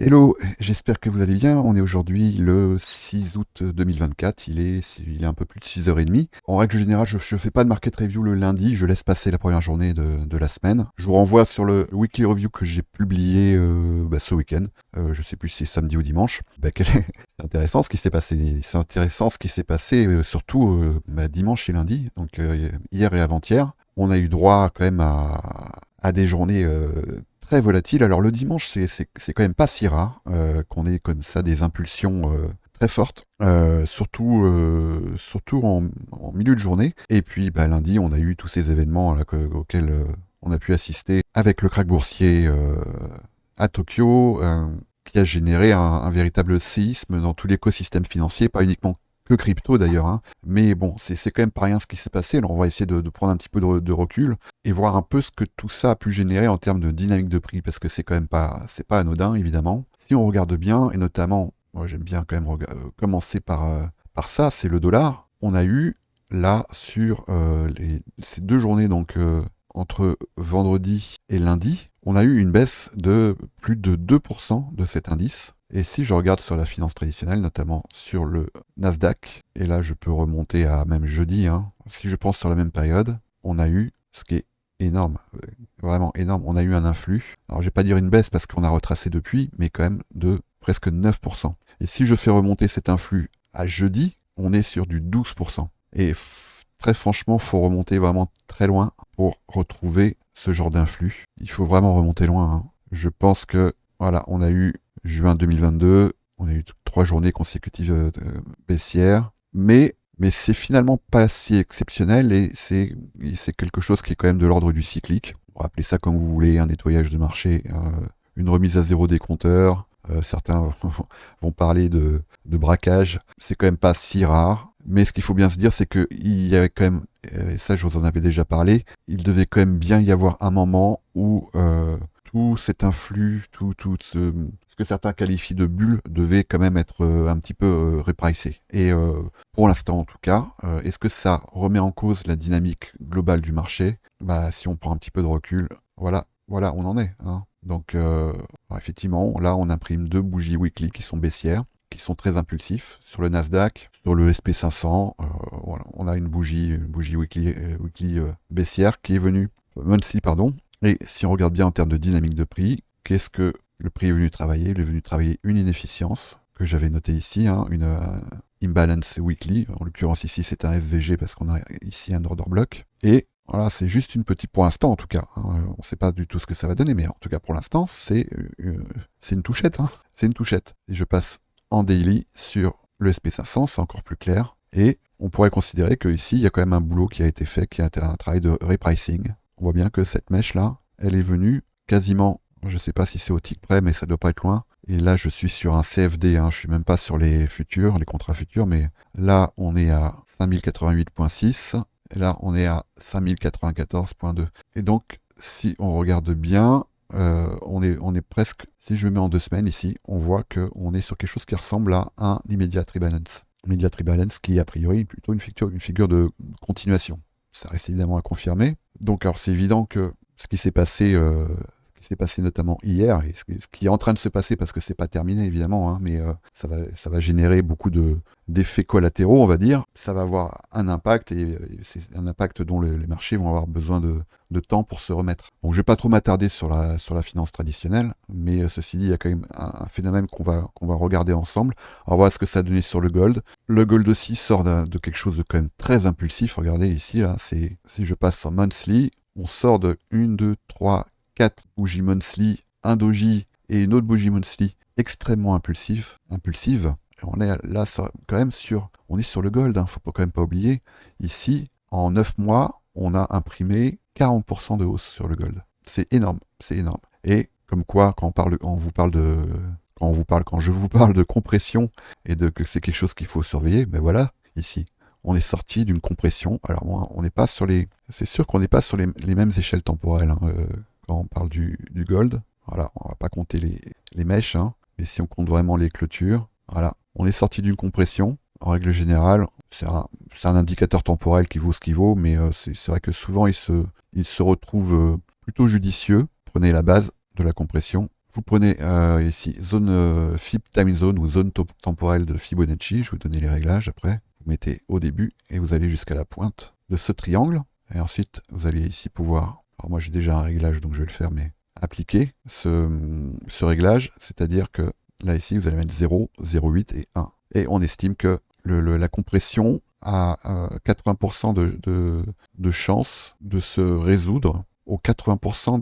Hello, j'espère que vous allez bien. On est aujourd'hui le 6 août 2024. Il est un peu plus de 6h30. En règle générale, je ne fais pas de market review le lundi. Je laisse passer la première journée de la semaine. Je vous renvoie sur le weekly review que j'ai publié ce week-end. Je ne sais plus si c'est samedi ou dimanche. C'est intéressant ce qui s'est passé. C'est intéressant ce qui s'est passé surtout dimanche et lundi, donc hier et avant-hier. On a eu droit quand même à des journées très volatiles. Alors le dimanche, c'est quand même pas si rare qu'on ait comme ça des impulsions très fortes, surtout en milieu de journée. Et puis lundi, on a eu tous ces événements là, auxquels on a pu assister avec le krach boursier à Tokyo, qui a généré un véritable séisme dans tout l'écosystème financier, pas uniquement que crypto d'ailleurs, hein. Mais bon, c'est quand même pas rien ce qui s'est passé. Alors on va essayer de prendre un petit peu de recul et voir un peu ce que tout ça a pu générer en termes de dynamique de prix, parce que c'est pas anodin évidemment. Si on regarde bien, et notamment, moi j'aime bien quand même commencer par ça, c'est le dollar. On a eu là sur ces deux journées, donc entre vendredi et lundi, on a eu une baisse de plus de 2% de cet indice. Et si je regarde sur la finance traditionnelle, notamment sur le Nasdaq, et là je peux remonter à même jeudi, hein, si je pense sur la même période, on a eu ce qui est énorme, vraiment énorme, on a eu un influx. Alors je vais pas dire une baisse parce qu'on a retracé depuis, mais quand même de presque 9%. Et si je fais remonter cet influx à jeudi, on est sur du 12%. Et très franchement, faut remonter vraiment très loin pour retrouver ce genre d'influx. Il faut vraiment remonter loin, hein. Je pense que, voilà, on a eu juin 2022, on a eu 3 journées consécutives baissières, mais c'est finalement pas si exceptionnel et c'est quelque chose qui est quand même de l'ordre du cyclique. On va appeler ça comme vous voulez, un nettoyage de marché, une remise à zéro des compteurs. Certains vont parler de braquage. C'est quand même pas si rare. Mais ce qu'il faut bien se dire, c'est qu'il y avait quand même, et ça je vous en avais déjà parlé, il devait quand même bien y avoir un moment où tout cet influx, ce que certains qualifient de bulle, devait quand même être un petit peu repricé. Et pour l'instant en tout cas, est-ce que ça remet en cause la dynamique globale du marché? Si on prend un petit peu de recul, voilà, on en est, hein. Donc, effectivement, là, on imprime 2 bougies weekly qui sont baissières, qui sont très impulsifs. Sur le Nasdaq, sur le SP500, voilà, on a une bougie weekly baissière qui est venue, monthly, pardon. Et si on regarde bien en termes de dynamique de prix, qu'est-ce que le prix est venu travailler? Il est venu travailler une inefficience que j'avais notée ici, hein, une imbalance weekly. En l'occurrence, ici, c'est un FVG parce qu'on a ici un order block. Et voilà, c'est juste une petite, pour l'instant en tout cas, hein, on ne sait pas du tout ce que ça va donner, mais en tout cas pour l'instant, c'est une touchette, hein, c'est une touchette. Et je passe en daily sur le SP500, c'est encore plus clair. Et on pourrait considérer qu'ici, il y a quand même un boulot qui a été fait, qui a été un travail de repricing. On voit bien que cette mèche-là, elle est venue quasiment, je ne sais pas si c'est au tick près, mais ça ne doit pas être loin. Et là, je suis sur un CFD, hein, je ne suis même pas sur les futurs, les contrats futurs, mais là, on est à 5088.6. Et là, on est à 5094.2. Et donc, si on regarde bien, on est presque, si je me mets en 2 semaines ici, on voit qu'on est sur quelque chose qui ressemble à un immediate rebalance. Immediate rebalance qui est a priori plutôt une figure de continuation. Ça reste évidemment à confirmer. Donc, alors c'est évident que ce qui s'est passé notamment hier, et ce qui est en train de se passer, parce que c'est pas terminé évidemment, hein, mais ça va générer beaucoup d'effets collatéraux, on va dire. Ça va avoir un impact, et c'est un impact dont les marchés vont avoir besoin de temps pour se remettre. Donc je vais pas trop m'attarder sur la finance traditionnelle, mais ceci dit, il y a quand même un phénomène qu'on va regarder ensemble. Alors voilà ce que ça a donné sur le gold. Le gold aussi sort de quelque chose de quand même très impulsif. Regardez ici, là, si je passe en monthly, on sort de 1, 2, 3, 4 bougies monthly, un doji et une autre bougie monthly extrêmement impulsive. Et on est là quand même on est sur le gold, hein, faut quand même pas oublier. Ici, en 9 mois, on a imprimé 40% de hausse sur le gold. C'est énorme, c'est énorme. Et comme quoi, quand je vous parle de compression et que c'est quelque chose qu'il faut surveiller, ben voilà, ici, on est sorti d'une compression. Alors bon, c'est sûr qu'on n'est pas sur les mêmes échelles temporelles, hein, quand on parle du gold. Voilà, on va pas compter les mèches, hein, mais si on compte vraiment les clôtures, voilà, on est sorti d'une compression. En règle générale, c'est un indicateur temporel qui vaut ce qu'il vaut, mais c'est vrai que souvent il se retrouve plutôt judicieux. Prenez la base de la compression, vous prenez ici zone Fib Time Zone ou zone temporelle de Fibonacci. Je vais vous donner les réglages après. Vous mettez au début et vous allez jusqu'à la pointe de ce triangle. Et ensuite, vous allez ici pouvoir... Alors moi, j'ai déjà un réglage, donc je vais le faire, mais appliquer ce réglage. C'est-à-dire que là, ici, vous allez mettre 0, 0,8 et 1. Et on estime que la compression a 80% de chance de se résoudre aux 80%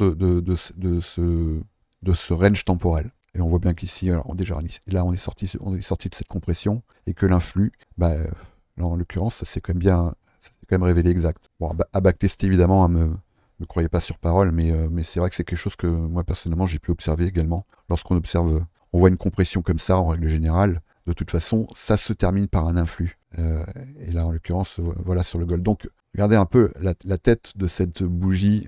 de ce range temporel. Et on voit bien qu'ici, alors déjà, là, on est sorti de cette compression et que l'influx, là, en l'occurrence, ça s'est quand même révélé exact. Bon, à backtester, évidemment, hein, me croyez pas sur parole, mais c'est vrai que c'est quelque chose que moi, personnellement, j'ai pu observer également. Lorsqu'on observe, on voit une compression comme ça, en règle générale, de toute façon, ça se termine par un influx. Et là, en l'occurrence, voilà, sur le gold. Donc, regardez un peu la tête de cette bougie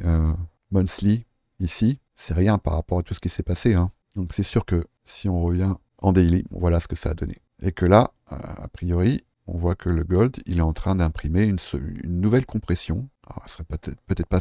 monthly, ici. C'est rien par rapport à tout ce qui s'est passé, hein. Donc, c'est sûr que si on revient en daily, voilà ce que ça a donné. Et que là, a priori, on voit que le gold, il est en train d'imprimer une nouvelle compression. Alors, elle serait peut-être pas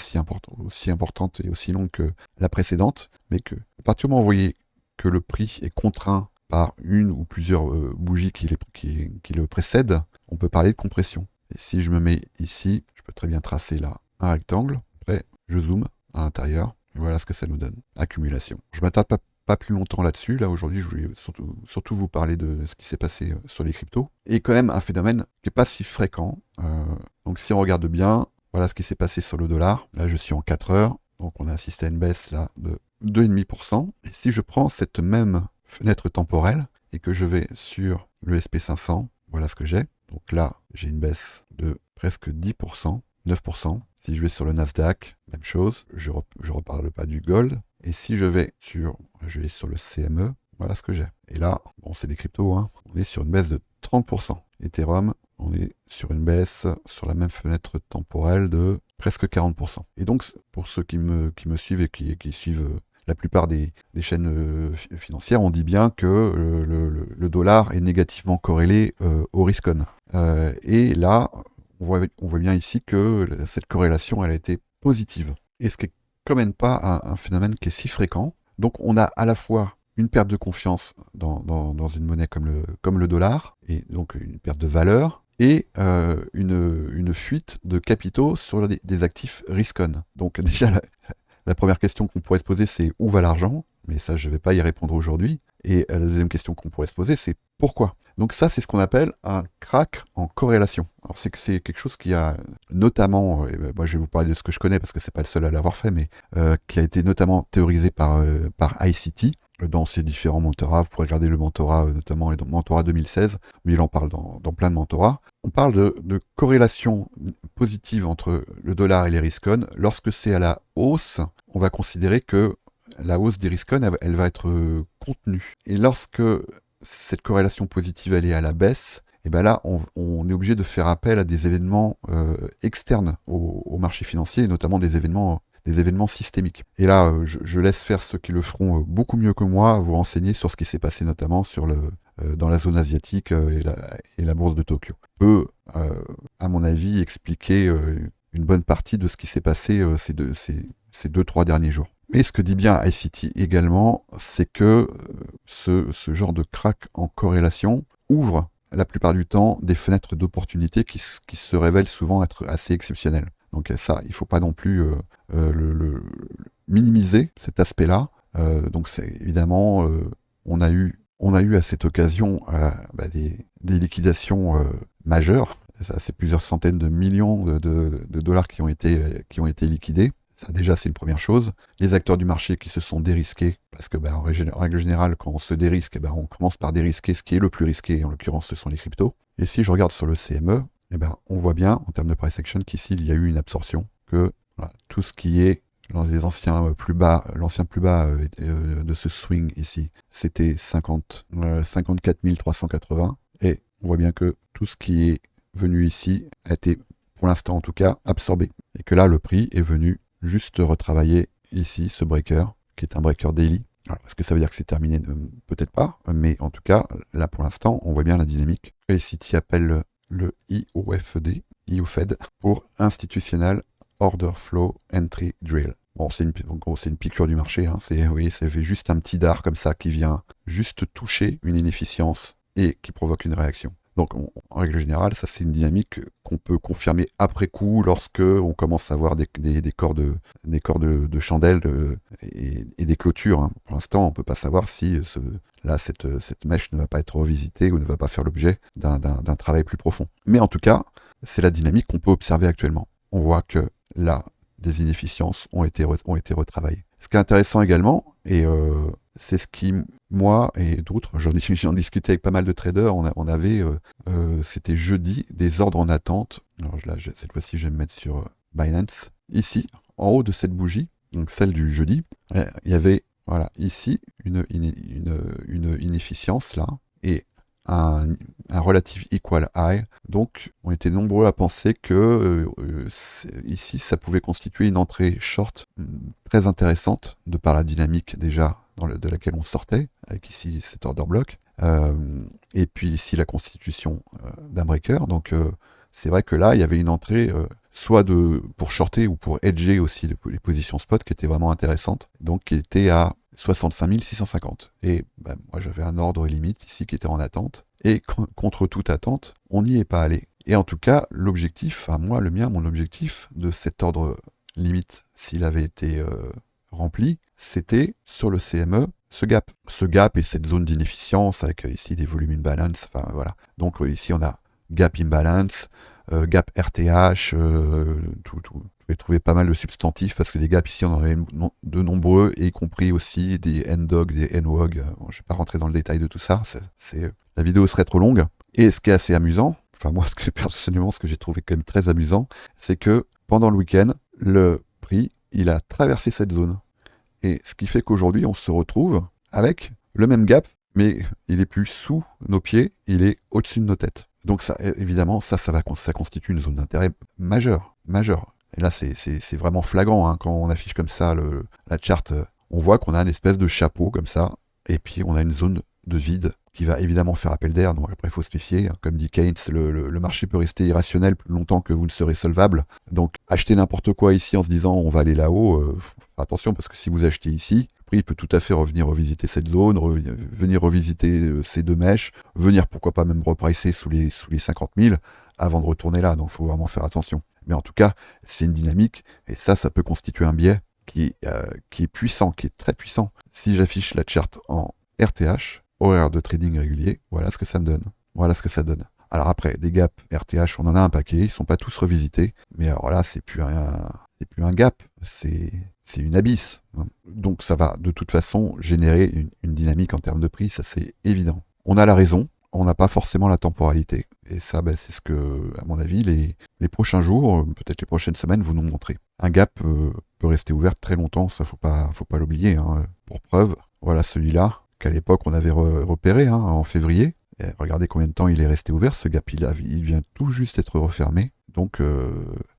aussi importante et aussi longue que la précédente, mais que, à partir du moment où vous voyez que le prix est contraint par une ou plusieurs bougies qui le précèdent, on peut parler de compression. Et si je me mets ici, je peux très bien tracer là un rectangle. Après, je zoome à l'intérieur. Et voilà ce que ça nous donne. Accumulation. Je ne m'attarde pas plus longtemps là-dessus. Là, aujourd'hui, je voulais surtout vous parler de ce qui s'est passé sur les cryptos. Et quand même un phénomène qui n'est pas si fréquent. Donc si on regarde bien, voilà ce qui s'est passé sur le dollar. Là, je suis en 4 heures. Donc on a assisté à une baisse là de 2,5%. Et si je prends cette même fenêtre temporelle et que je vais sur le SP500, voilà ce que j'ai. Donc là, j'ai une baisse de presque 10%, 9%. Si je vais sur le Nasdaq, même chose, je reparle pas du gold. Et si je vais sur le CME, voilà ce que j'ai. Et là, bon, c'est des cryptos, hein, on est sur une baisse de 30%. Ethereum, on est sur une baisse sur la même fenêtre temporelle de presque 40%. Et donc, pour ceux qui me suivent et qui suivent la plupart des chaînes financières, on dit bien que le dollar est négativement corrélé au risk-on. Et là, on voit bien ici que cette corrélation, elle a été positive. Et ce qui n'est quand même pas un phénomène qui est si fréquent. Donc on a à la fois une perte de confiance dans une monnaie comme le dollar, et donc une perte de valeur, et une fuite de capitaux sur des actifs risk-on. Donc déjà, la première question qu'on pourrait se poser, c'est où va l'argent? Mais ça, je ne vais pas y répondre aujourd'hui. Et la deuxième question qu'on pourrait se poser, c'est pourquoi? Donc ça, c'est ce qu'on appelle un crack en corrélation. Alors c'est quelque chose qui a notamment, moi je vais vous parler de ce que je connais parce que c'est pas le seul à l'avoir fait, mais qui a été notamment théorisé par ICT dans ses différents mentorats. Vous pourrez regarder le mentorat, notamment le mentorat 2016, mais il en parle dans plein de mentorats. On parle de corrélation positive entre le dollar et les risk-on. Lorsque c'est à la hausse, on va considérer que la hausse des risk-on, elle va être contenue. Et lorsque cette corrélation positive, elle est à la baisse, et bien là, on est obligé de faire appel à des événements externes au marché financier, et notamment des événements systémiques. Et là, je laisse faire ceux qui le feront beaucoup mieux que moi, vous renseigner sur ce qui s'est passé notamment dans la zone asiatique et la bourse de Tokyo. Peut, à mon avis, expliquer une bonne partie de ce qui s'est passé ces 2-3 derniers jours. Mais ce que dit bien ICT également, c'est que ce genre de crack en corrélation ouvre la plupart du temps des fenêtres d'opportunité qui se révèlent souvent être assez exceptionnelles. Donc ça, il ne faut pas non plus le minimiser, cet aspect-là. Donc c'est évidemment, on a eu à cette occasion des liquidations majeures. Ça, c'est plusieurs centaines de millions de dollars qui ont été liquidés. Ça, déjà, c'est une première chose. Les acteurs du marché qui se sont dérisqués, parce que, en règle générale, quand on se dérisque, on commence par dérisquer ce qui est le plus risqué, en l'occurrence, ce sont les cryptos. Et si je regarde sur le CME, on voit bien, en termes de price action, qu'ici, il y a eu une absorption, que voilà, tout ce qui est dans les anciens plus bas, l'ancien plus bas de ce swing ici, c'était 54 380, et on voit bien que tout ce qui est venu ici a été, pour l'instant en tout cas, absorbé. Et que là, le prix est venu juste retravailler ici ce breaker, qui est un breaker daily. Alors, est-ce que ça veut dire que c'est terminé? Peut-être pas, mais en tout cas, là pour l'instant, on voit bien la dynamique. ICT appelle le IOFD, pour Institutional Order Flow Entry Drill. Bon, en gros, c'est une piqûre du marché, hein. Oui, ça fait juste un petit dard comme ça qui vient juste toucher une inefficience et qui provoque une réaction. Donc, en règle générale, ça c'est une dynamique qu'on peut confirmer après coup lorsque on commence à voir des corps de chandelle et des clôtures, hein. Pour l'instant, on ne peut pas savoir si cette mèche ne va pas être revisitée ou ne va pas faire l'objet d'un travail plus profond. Mais en tout cas, c'est la dynamique qu'on peut observer actuellement. On voit que là, des inefficiences ont été retravaillées. Ce qui est intéressant également, et c'est ce qui, moi et d'autres, j'en discutais avec pas mal de traders, on avait, c'était jeudi, des ordres en attente. Alors là, cette fois-ci, je vais me mettre sur Binance. Ici, en haut de cette bougie, donc celle du jeudi, il y avait, voilà, ici, une inefficience là, et un relative equal high. Donc, on était nombreux à penser que ici, ça pouvait constituer une entrée short très intéressante, de par la dynamique déjà de laquelle on sortait, avec ici cet order block, et puis ici la constitution d'un breaker. Donc, c'est vrai que là, il y avait une entrée soit pour shorter ou pour hedger aussi les positions spot qui étaient vraiment intéressantes, donc qui était à 65 650. Et moi, j'avais un ordre limite ici qui était en attente. Et contre toute attente, on n'y est pas allé. Et en tout cas, l'objectif, mon objectif de cet ordre limite, s'il avait été rempli, c'était sur le CME, ce gap. Ce gap et cette zone d'inefficience avec ici des volumes imbalance. Enfin, voilà. Donc ici, on a gap imbalance, gap RTH, tout. Vous pouvez trouver pas mal de substantifs parce que des gaps ici, on en avait de nombreux, y compris aussi des NDOG, des NWOG. Bon, je ne vais pas rentrer dans le détail de tout ça, la vidéo serait trop longue. Et ce qui est assez amusant, enfin moi, personnellement, ce que j'ai trouvé quand même très amusant, c'est que pendant le week-end, le prix, il a traversé cette zone. Et ce qui fait qu'aujourd'hui, on se retrouve avec le même gap, mais il est plus sous nos pieds, il est au-dessus de nos têtes. Donc ça, évidemment, ça constitue une zone d'intérêt majeure. Et là, c'est vraiment flagrant, hein, quand on affiche comme ça la charte. On voit qu'on a une espèce de chapeau comme ça, et puis on a une zone de vide qui va évidemment faire appel d'air. Donc après, il faut se méfier. Comme dit Keynes, le marché peut rester irrationnel plus longtemps que vous ne serez solvable. Donc acheter n'importe quoi ici en se disant on va aller là-haut, attention, parce que si vous achetez ici, le prix peut tout à fait revenir revisiter cette zone, venir revisiter ces deux mèches, venir pourquoi pas même repricer sous les 50 000 avant de retourner là. Donc il faut vraiment faire attention. Mais en tout cas, c'est une dynamique, et ça peut constituer un biais qui est puissant, qui est très puissant. Si j'affiche la charte en RTH, horaire de trading régulier, voilà ce que ça me donne. Voilà ce que ça donne. Alors après, des gaps RTH, on en a un paquet, ils sont pas tous revisités, mais alors là, c'est plus un gap, c'est une abysse. Donc ça va de toute façon générer une dynamique en termes de prix, ça c'est évident. On a la raison, on n'a pas forcément la temporalité. Et ça, c'est ce que, à mon avis, les prochains jours, peut-être les prochaines semaines, vont nous montrer. Un gap peut rester ouvert très longtemps, ça faut pas l'oublier, hein. Pour preuve, voilà celui-là, qu'à l'époque on avait repéré, hein, en février. Et regardez combien de temps il est resté ouvert, ce gap, il vient tout juste d'être refermé, donc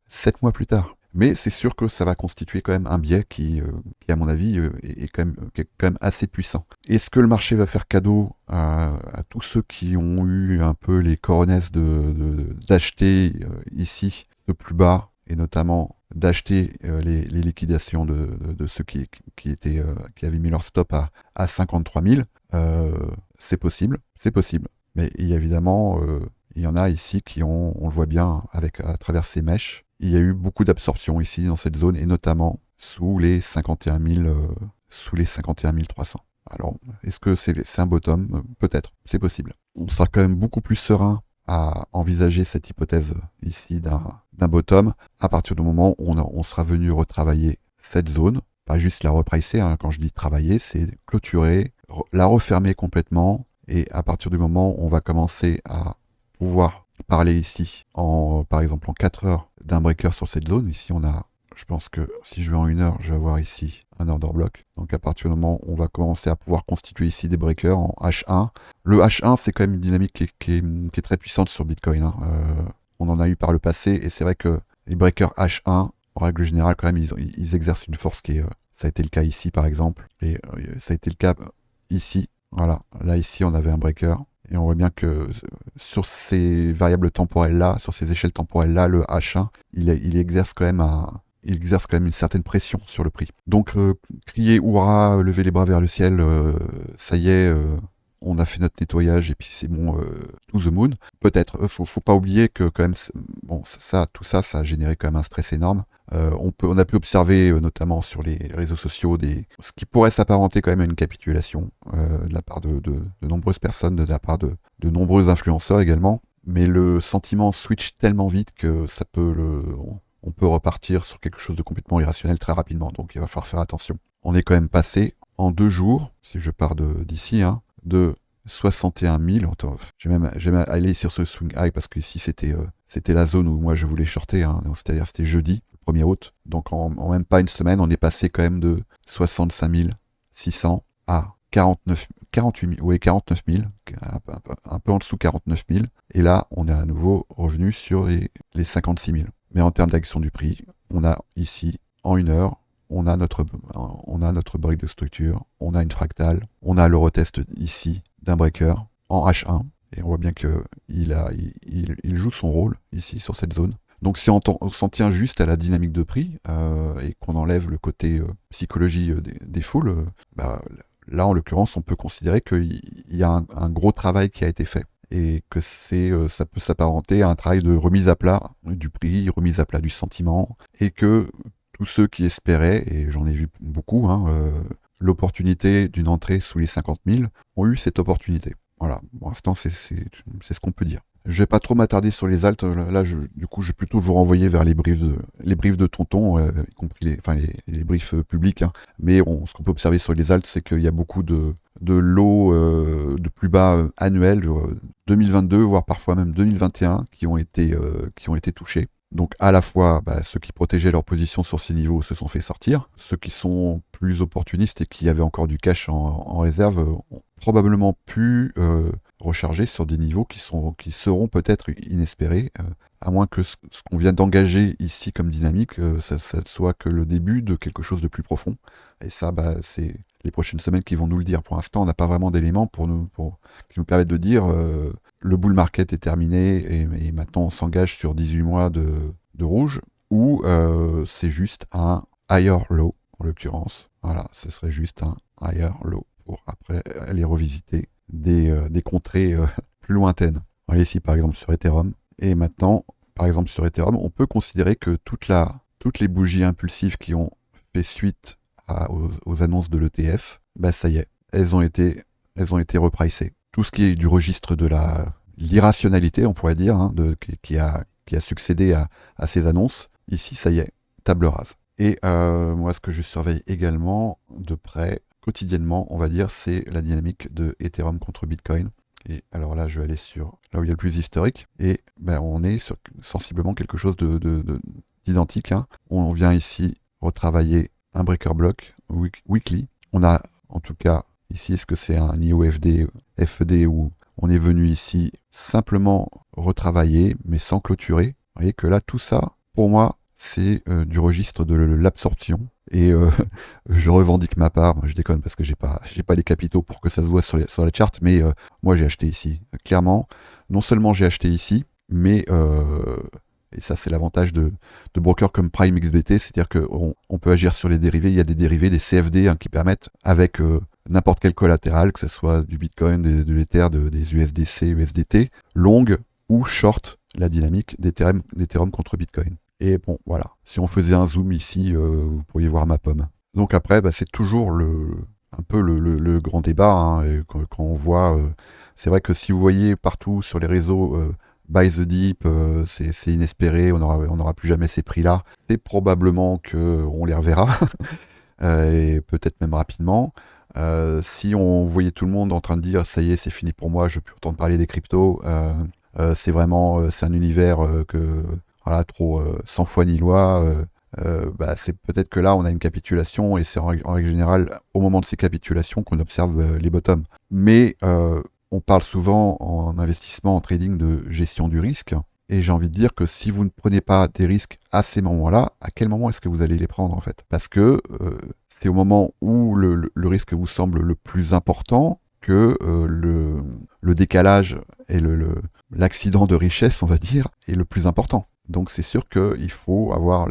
7 mois plus tard. Mais c'est sûr que ça va constituer quand même un biais qui à mon avis, est quand même assez puissant. Est-ce que le marché va faire cadeau à tous ceux qui ont eu un peu les coronesses d'acheter ici de plus bas, et notamment d'acheter les liquidations de ceux qui avaient mis leur stop à 53 000, c'est possible. Mais évidemment, il y en a ici qui on le voit bien à travers ces mèches, il y a eu beaucoup d'absorption ici dans cette zone, et notamment sous les 51 300. Alors, est-ce que c'est un bottom? Peut-être, c'est possible. On sera quand même beaucoup plus serein à envisager cette hypothèse ici d'un bottom à partir du moment où on sera venu retravailler cette zone, pas juste la repricer, hein. Quand je dis travailler, c'est clôturer, la refermer complètement, et à partir du moment où on va commencer à pouvoir parler ici, par exemple en 4 heures, d'un breaker sur cette zone. Ici, je pense que si je vais en 1 heure, je vais avoir ici un order block. Donc à partir du moment où on va commencer à pouvoir constituer ici des breakers en H1. Le H1, c'est quand même une dynamique qui est très puissante sur Bitcoin, hein. On en a eu par le passé, et c'est vrai que les breakers H1, en règle générale, quand même, ils exercent une force qui est... ça a été le cas ici, par exemple, et ça a été le cas ici. Voilà, là, ici, on avait un breaker. Et on voit bien que sur ces variables temporelles-là, sur ces échelles temporelles-là, le H1, il exerce quand même il exerce quand même une certaine pression sur le prix. Donc crier hurrah, lever les bras vers le ciel, ça y est, on a fait notre nettoyage et puis c'est bon, to the moon. Peut-être, faut pas oublier que quand même, bon, tout ça a généré quand même un stress énorme. On a pu observer, notamment sur les réseaux sociaux, ce qui pourrait s'apparenter quand même à une capitulation de la part de nombreuses personnes, de la part de nombreux influenceurs également. Mais le sentiment switch tellement vite que on peut repartir sur quelque chose de complètement irrationnel très rapidement. Donc il va falloir faire attention. On est quand même passé en 2 jours, si je pars d'ici, hein, de 61 000. Attends, j'ai même allé sur ce swing high parce que ici c'était la zone où moi je voulais shorter, hein, c'est-à-dire c'était jeudi, le 1er août. Donc en même pas une semaine, on est passé quand même de 65 600 à 48 000, 49 000, un peu en dessous 49 000. Et là, on est à nouveau revenu sur les 56 000. Mais en termes d'action du prix, on a ici, en 1 heure, on a notre break de structure, on a une fractale, on a le retest ici d'un breaker en H1. Et on voit bien qu'il joue son rôle ici sur cette zone. Donc si on s'en tient juste à la dynamique de prix et qu'on enlève le côté psychologie des foules, là, en l'occurrence, on peut considérer qu'il y a un gros travail qui a été fait et que ça peut s'apparenter à un travail de remise à plat du prix, remise à plat du sentiment, et que tous ceux qui espéraient, et j'en ai vu beaucoup, l'opportunité d'une entrée sous les 50 000 ont eu cette opportunité. Voilà, pour l'instant, c'est ce qu'on peut dire. Je vais pas trop m'attarder sur les alts. Là, du coup, je vais plutôt vous renvoyer vers les briefs de Tonton, y compris les briefs publics. Hein. Mais ce qu'on peut observer sur les alts, c'est qu'il y a beaucoup de lots de plus bas annuels, 2022, voire parfois même 2021, qui ont été touchés. Donc à la fois, ceux qui protégeaient leur position sur ces niveaux se sont fait sortir. Ceux qui sont plus opportunistes et qui avaient encore du cash en réserve ont probablement pu recharger sur des niveaux qui seront peut-être inespérés, à moins que ce qu'on vient d'engager ici comme dynamique, ça soit que le début de quelque chose de plus profond. Et ça, c'est les prochaines semaines qui vont nous le dire. Pour l'instant, on n'a pas vraiment d'éléments qui nous permettent de dire le bull market est terminé et maintenant on s'engage sur 18 mois de rouge, ou c'est juste un higher low, en l'occurrence. Voilà, ce serait juste un higher low pour après aller revisiter des contrées plus lointaines. Allez, ici par exemple sur Ethereum. Et maintenant, par exemple sur Ethereum, on peut considérer que toutes les bougies impulsives qui ont fait suite aux annonces de l'ETF, ça y est, elles ont été repricées. Tout ce qui est du registre de l'irrationalité, on pourrait dire, hein, qui a succédé à ces annonces, ici, ça y est, table rase. Et moi, ce que je surveille également de près, quotidiennement, on va dire, c'est la dynamique de Ethereum contre Bitcoin. Et alors là, je vais aller sur là où il y a le plus historique, et on est sur sensiblement quelque chose d'identique. Hein. On vient ici retravailler un breaker block weekly. On a, en tout cas, ici, est-ce que c'est un IOFD, FED, où on est venu ici simplement retravailler, mais sans clôturer. Vous voyez que là, tout ça, pour moi, c'est du registre de l'absorption. Et je revendique ma part. Moi, je déconne parce que j'ai pas les capitaux pour que ça se voit sur la charte, mais moi, j'ai acheté ici. Clairement, non seulement j'ai acheté ici, mais et ça, c'est l'avantage de brokers comme PrimeXBT, c'est-à-dire qu'on peut agir sur les dérivés. Il y a des dérivés, des CFD, hein, qui permettent, avec n'importe quel collatéral, que ce soit du Bitcoin, de l'Ether, des USDC, USDT, long ou short la dynamique d'Ethereum contre Bitcoin. Et bon, voilà. Si on faisait un zoom ici, vous pourriez voir ma pomme. Donc après, c'est toujours un peu le grand débat. Hein, et quand on voit... c'est vrai que si vous voyez partout sur les réseaux... Buy the dip, c'est inespéré, on n'aura plus jamais ces prix-là. C'est probablement qu'on les reverra, et peut-être même rapidement. Si on voyait tout le monde en train de dire « ça y est, c'est fini pour moi, je ne veux plus entendre parler des cryptos c'est un univers trop sans foi ni loi », c'est peut-être que là, on a une capitulation, et c'est en règle générale, au moment de ces capitulations, qu'on observe les bottoms. Mais... on parle souvent en investissement, en trading, de gestion du risque. Et j'ai envie de dire que si vous ne prenez pas des risques à ces moments-là, à quel moment est-ce que vous allez les prendre en fait? Parce que c'est au moment où le risque vous semble le plus important que le décalage et l'accident de richesse, on va dire, est le plus important. Donc c'est sûr qu'il faut avoir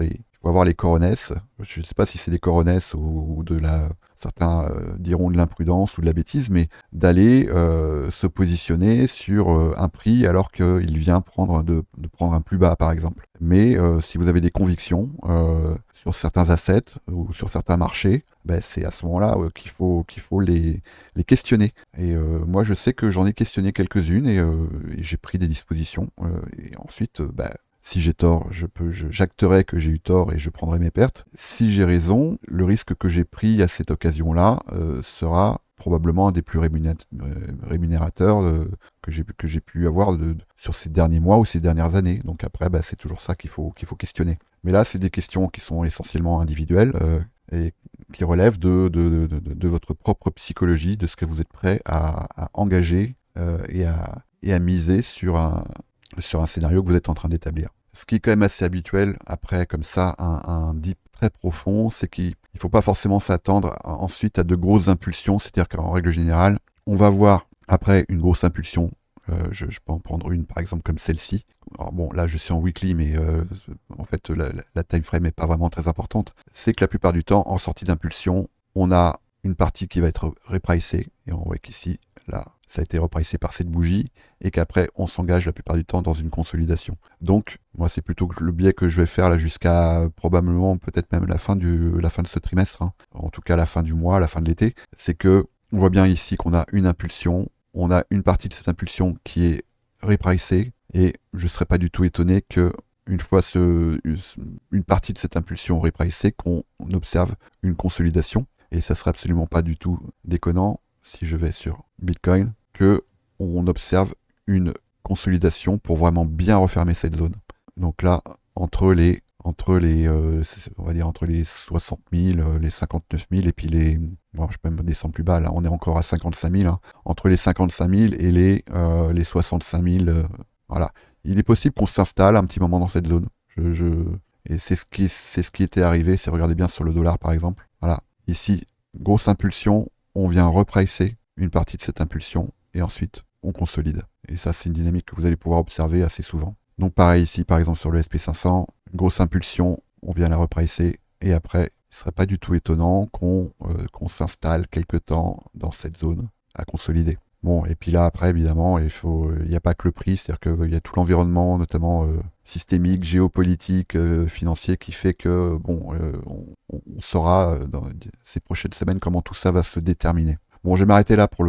faut avoir les coronesses. Je ne sais pas si c'est des coronesses ou de la... Certains diront de l'imprudence ou de la bêtise, mais d'aller se positionner sur un prix alors qu'il vient de prendre un plus bas, par exemple. Mais si vous avez des convictions sur certains assets ou sur certains marchés, ben, c'est à ce moment-là qu'il faut les questionner. Et moi, je sais que j'en ai questionné quelques-unes et j'ai pris des dispositions. Et ensuite, ben, si j'ai tort, j'acterai que j'ai eu tort et je prendrai mes pertes. Si j'ai raison, le risque que j'ai pris à cette occasion-là sera probablement un des plus rémunérateurs que j'ai pu avoir sur ces derniers mois ou ces dernières années. Donc après, bah, c'est toujours ça qu'il faut questionner. Mais là, c'est des questions qui sont essentiellement individuelles et qui relèvent de votre propre psychologie, de ce que vous êtes prêt à engager et à miser sur un scénario que vous êtes en train d'établir. Ce qui est quand même assez habituel, après, comme ça, un dip très profond, c'est qu'il ne faut pas forcément s'attendre ensuite à de grosses impulsions, c'est-à-dire qu'en règle générale, on va voir, après une grosse impulsion, je peux en prendre une, par exemple, comme celle-ci. Alors bon, là, je suis en weekly, mais en fait, la time frame n'est pas vraiment très importante. C'est que la plupart du temps, en sortie d'impulsion, on a une partie qui va être repricée, et on voit qu'ici, là, ça a été repricé par cette bougie, et qu'après, on s'engage la plupart du temps dans une consolidation. Donc, moi, c'est plutôt le biais que je vais faire là jusqu'à probablement, peut-être même la fin de ce trimestre, hein. En tout cas la fin du mois, la fin de l'été, c'est que on voit bien ici qu'on a une impulsion, on a une partie de cette impulsion qui est repricée, et je ne serais pas du tout étonné que une fois une partie de cette impulsion repricée, qu'on observe une consolidation, et ça serait absolument pas du tout déconnant, si je vais sur Bitcoin, que on observe une consolidation pour vraiment bien refermer cette zone. Donc là, entre les on va dire entre les 60 000, les 59 000 et puis bon, je peux même descendre plus bas, là on est encore à 55 000, hein. Entre les 55 000 et les 65 000, voilà. Il est possible qu'on s'installe un petit moment dans cette zone. Et c'est ce qui était arrivé, si vous regardez bien sur le dollar par exemple. Voilà, ici, grosse impulsion, on vient repricer une partie de cette impulsion et ensuite on consolide. Et ça, c'est une dynamique que vous allez pouvoir observer assez souvent. Donc pareil ici, par exemple sur le SP500, grosse impulsion, on vient la repricer et après, il ne serait pas du tout étonnant qu'on s'installe quelque temps dans cette zone à consolider. Bon, et puis là, après, évidemment, il n'y a pas que le prix, c'est-à-dire qu'il y a tout l'environnement, notamment systémique, géopolitique, financier, qui fait que, bon, on saura dans ces prochaines semaines comment tout ça va se déterminer. Bon, je vais m'arrêter là pour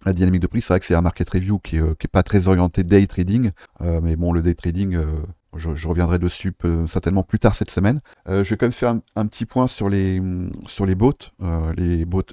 la dynamique de prix. C'est vrai que c'est un market review qui est pas très orienté day trading, mais bon, le day trading, je reviendrai dessus certainement plus tard cette semaine. Je vais quand même faire un petit point sur les bots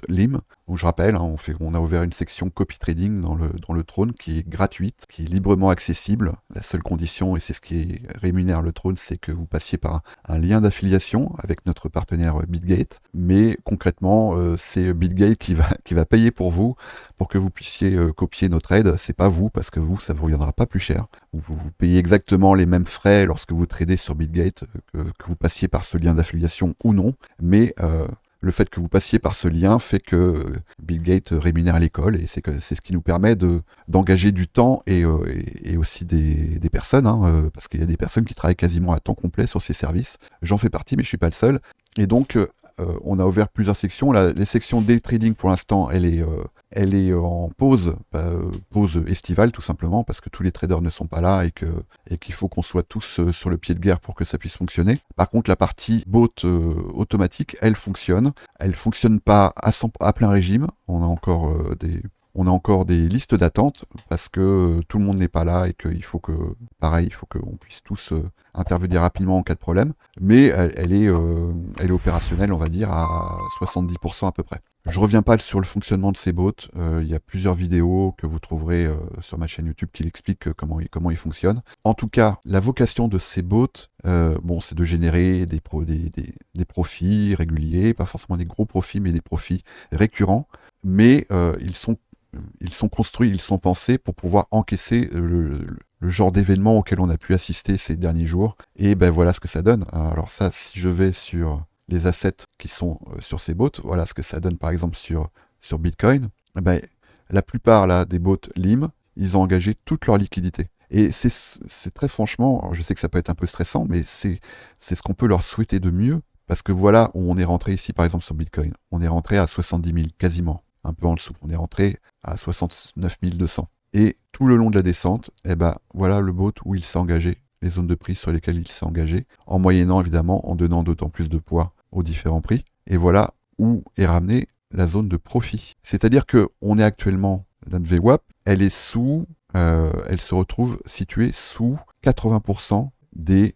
LIM. Donc je rappelle, hein, on a ouvert une section copy trading dans le Trône qui est gratuite, qui est librement accessible. La seule condition, et c'est ce qui rémunère le Trône, c'est que vous passiez par un lien d'affiliation avec notre partenaire BitGate. Mais concrètement, c'est BitGate qui va payer pour vous, pour que vous puissiez copier nos trades. C'est pas vous, parce que ça vous reviendra pas plus cher. Vous payez exactement les mêmes frais lorsque vous tradez sur BitGate, que vous passiez par ce lien d'affiliation ou non. Mais le fait que vous passiez par ce lien fait que BitGate rémunère l'école, et c'est ce qui nous permet d'engager du temps et aussi des personnes, hein, parce qu'il y a des personnes qui travaillent quasiment à temps complet sur ces services. J'en fais partie, mais je suis pas le seul. Et donc, on a ouvert plusieurs sections. Les sections day trading, pour l'instant, elle est en pause estivale, tout simplement, parce que tous les traders ne sont pas là et qu'il faut qu'on soit tous sur le pied de guerre pour que ça puisse fonctionner. Par contre, la partie bot automatique, elle fonctionne. Elle fonctionne pas à plein régime. On a encore des listes d'attente parce que tout le monde n'est pas là et qu'il faut qu'on puisse tous intervenir rapidement en cas de problème. Mais elle est opérationnelle, on va dire, à 70% à peu près. Je reviens pas sur le fonctionnement de ces bots. Il y a plusieurs vidéos que vous trouverez sur ma chaîne YouTube qui l'expliquent comment ils fonctionnent. En tout cas, la vocation de ces bots, c'est de générer des profits réguliers, pas forcément des gros profits, mais des profits récurrents. Mais ils sont construits, ils sont pensés pour pouvoir encaisser le genre d'événement auquel on a pu assister ces derniers jours. Et ben voilà ce que ça donne. Alors ça, si je vais sur les assets qui sont sur ces bots, voilà ce que ça donne par exemple sur Bitcoin. Ben, la plupart là, des bots LIM, ils ont engagé toute leur liquidité. Et c'est très franchement, alors je sais que ça peut être un peu stressant, mais c'est ce qu'on peut leur souhaiter de mieux. Parce que voilà, où on est rentré ici, par exemple, sur Bitcoin. On est rentré à 70 000, quasiment. Un peu en dessous. On est rentré à 69 200. Et tout le long de la descente, eh ben, voilà le bot où il s'est engagé, les zones de prix sur lesquelles il s'est engagé, en moyennant évidemment, en donnant d'autant plus de poids aux différents prix. Et voilà où est ramenée la zone de profit. C'est-à-dire que on est actuellement, notre VWAP, elle se retrouve située sous 80% des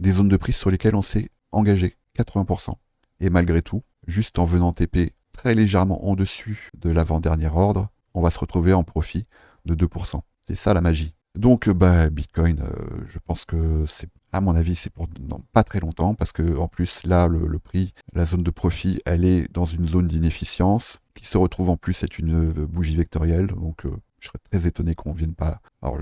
zones de prix sur lesquelles on s'est engagé. 80%. Et malgré tout, juste en venant TP très légèrement en dessus de l'avant-dernier ordre, on va se retrouver en profit de 2%. C'est ça la magie. Donc Bitcoin, je pense que c'est, à mon avis, c'est pour pas très longtemps, parce que en plus là, le prix, la zone de profit, elle est dans une zone d'inefficience, qui se retrouve en plus être une bougie vectorielle, donc je serais très étonné qu'on vienne pas. Alors,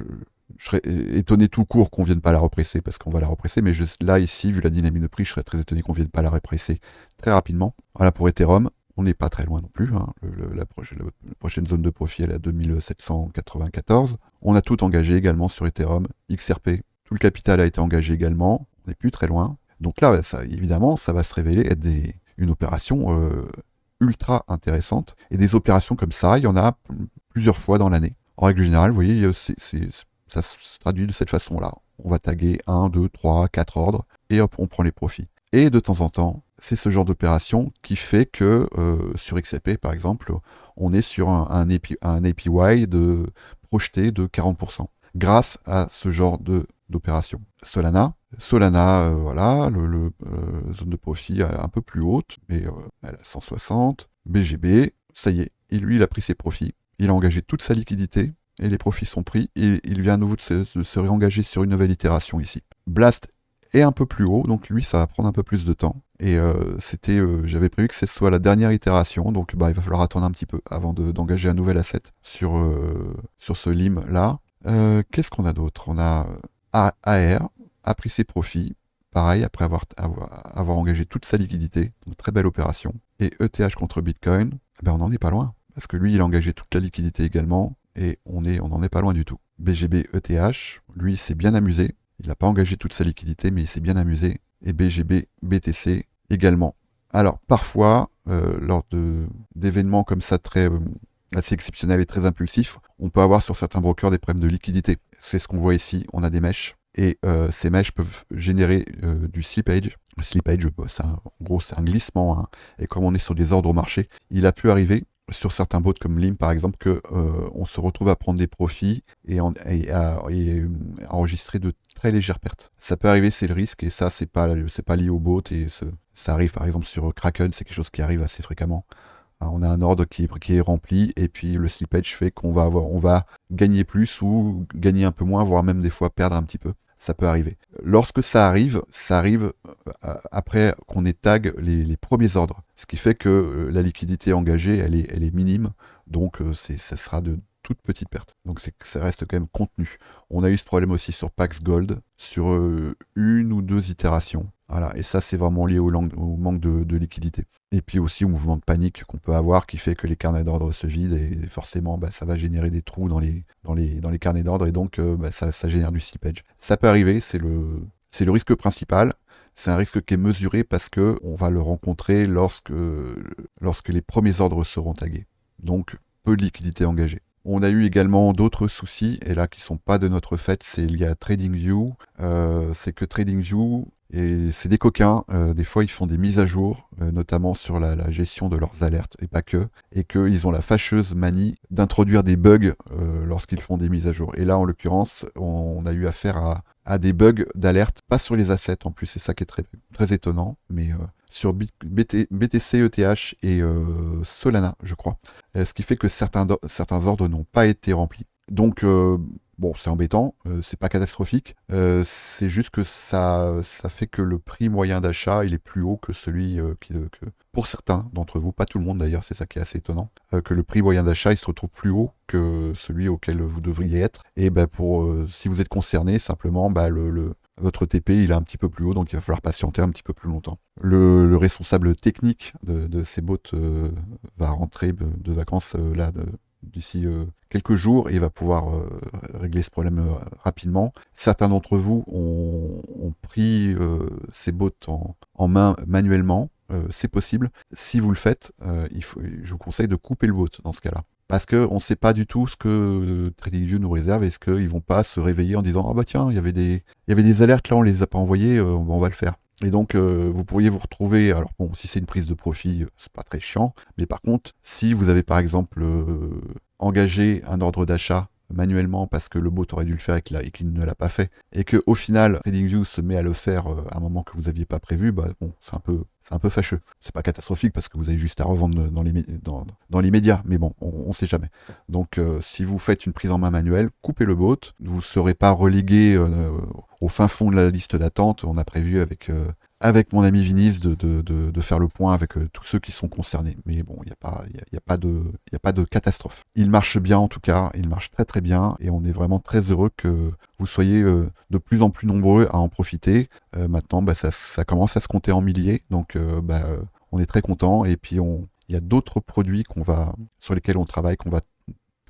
je serais étonné tout court qu'on vienne pas la represser, parce qu'on va la represser, mais là, ici, vu la dynamique de prix, je serais très étonné qu'on vienne pas la represser très rapidement. Voilà, pour Ethereum, on n'est pas très loin non plus. Hein. La prochaine zone de profit, elle est à 2794. On a tout engagé également sur Ethereum, XRP. Tout le capital a été engagé également. On n'est plus très loin. Donc là, évidemment, ça va se révéler être une opération ultra intéressante. Et des opérations comme ça, il y en a plusieurs fois dans l'année. En règle générale, vous voyez, ça se traduit de cette façon-là. On va taguer 1, 2, 3, 4 ordres, et hop, on prend les profits. Et de temps en temps, c'est ce genre d'opération qui fait que sur XRP, par exemple, on est sur un APY projeté de 40%, grâce à ce genre d'opération. Solana, voilà, zone de profit un peu plus haute, mais elle a 160. BGB, ça y est, il a pris ses profits, il a engagé toute sa liquidité, et les profits sont pris, et il vient à nouveau de se réengager sur une nouvelle itération ici. Blast est un peu plus haut, donc lui ça va prendre un peu plus de temps. Et j'avais prévu que ce soit la dernière itération, donc il va falloir attendre un petit peu avant d'engager un nouvel asset sur ce LIM là. Qu'est-ce qu'on a d'autre? On a AR, a pris ses profits, pareil, après avoir engagé toute sa liquidité, donc très belle opération. Et ETH contre Bitcoin, on n'en est pas loin, parce que lui il a engagé toute la liquidité également, et on n'en est pas loin du tout. BGB ETH, lui s'est bien amusé, il n'a pas engagé toute sa liquidité, mais il s'est bien amusé. Et BGB BTC également. Alors, parfois, lors d'événements comme ça assez exceptionnels et très impulsifs, on peut avoir sur certains brokers des problèmes de liquidité. C'est ce qu'on voit ici, on a des mèches. Et ces mèches peuvent générer du slippage. Le slippage, en gros, c'est un glissement. Hein. Et comme on est sur des ordres au marché, il a pu arriver sur certains bots comme LIM par exemple, on se retrouve à prendre des profits et à enregistrer de très légères pertes. Ça peut arriver, c'est le risque, et ça, c'est pas lié au bot, et ça arrive par exemple sur Kraken, c'est quelque chose qui arrive assez fréquemment. On a un ordre qui est rempli, et puis le slippage fait on va gagner plus ou gagner un peu moins, voire même des fois perdre un petit peu. Ça peut arriver. Lorsque ça arrive après qu'on ait tag les premiers ordres. Ce qui fait que la liquidité engagée, elle est minime. Donc ça sera de toutes petites pertes. Donc ça reste quand même contenu. On a eu ce problème aussi sur Pax Gold, sur une ou deux itérations. Voilà, et ça c'est vraiment lié au manque de liquidité. Et puis aussi au mouvement de panique qu'on peut avoir qui fait que les carnets d'ordre se vident, et forcément ça va générer des trous dans les carnets d'ordre, et donc ça génère du slippage. Ça peut arriver, c'est le risque principal. C'est un risque qui est mesuré parce que on va le rencontrer lorsque les premiers ordres seront tagués. Donc peu de liquidité engagée. On a eu également d'autres soucis, et là qui sont pas de notre fait, c'est lié à TradingView. C'est que TradingView, et c'est des coquins, des fois ils font des mises à jour, notamment sur la gestion de leurs alertes, et pas que, et qu'ils ont la fâcheuse manie d'introduire des bugs lorsqu'ils font des mises à jour. Et là, en l'occurrence, on a eu affaire à des bugs d'alerte, pas sur les assets en plus, c'est ça qui est très, très étonnant, mais sur BTC, ETH et Solana, je crois. Ce qui fait que certains ordres n'ont pas été remplis. Donc, bon, c'est embêtant, c'est pas catastrophique, c'est juste que ça fait que le prix moyen d'achat, il est plus haut que celui que pour certains d'entre vous, pas tout le monde d'ailleurs, c'est ça qui est assez étonnant, que le prix moyen d'achat, il se retrouve plus haut que celui auquel vous devriez être. Et si vous êtes concerné, simplement, votre TP, il est un petit peu plus haut, donc il va falloir patienter un petit peu plus longtemps. Le responsable technique de ces bots va rentrer de vacances là d'ici quelques jours et va pouvoir régler ce problème rapidement. Certains d'entre vous ont pris ces bots en main manuellement. C'est possible. Si vous le faites, je vous conseille de couper le bot dans ce cas-là. Parce qu'on ne sait pas du tout ce que TradingView nous réserve. Est-ce qu'ils vont pas se réveiller en disant « Ah bah tiens, il y avait des alertes là, on les a pas envoyées, on va le faire ». Et donc, vous pourriez vous retrouver, alors bon, si c'est une prise de profit, c'est pas très chiant, mais par contre, si vous avez par exemple engagé un ordre d'achat manuellement parce que le bot aurait dû le faire et qu'il ne l'a pas fait, et qu'au final, TradingView se met à le faire à un moment que vous n'aviez pas prévu, bah bon, c'est un peu fâcheux. C'est pas catastrophique parce que vous avez juste à revendre dans l'immédiat, mais bon, on sait jamais. Donc, si vous faites une prise en main manuelle, coupez le bot, vous ne serez pas relégué au fin fond de la liste d'attente. On a prévu avec mon ami Vinis de faire le point avec tous ceux qui sont concernés. Mais bon, il n'y a pas de catastrophe. Il marche bien en tout cas, il marche très très bien et on est vraiment très heureux que vous soyez de plus en plus nombreux à en profiter. Maintenant, bah, ça commence à se compter en milliers, donc on est très content. Et puis il y a d'autres produits sur lesquels on travaille, qu'on va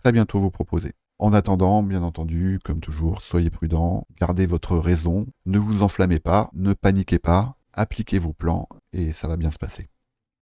très bientôt vous proposer. En attendant, bien entendu, comme toujours, soyez prudents, gardez votre raison, ne vous enflammez pas, ne paniquez pas, appliquez vos plans et ça va bien se passer.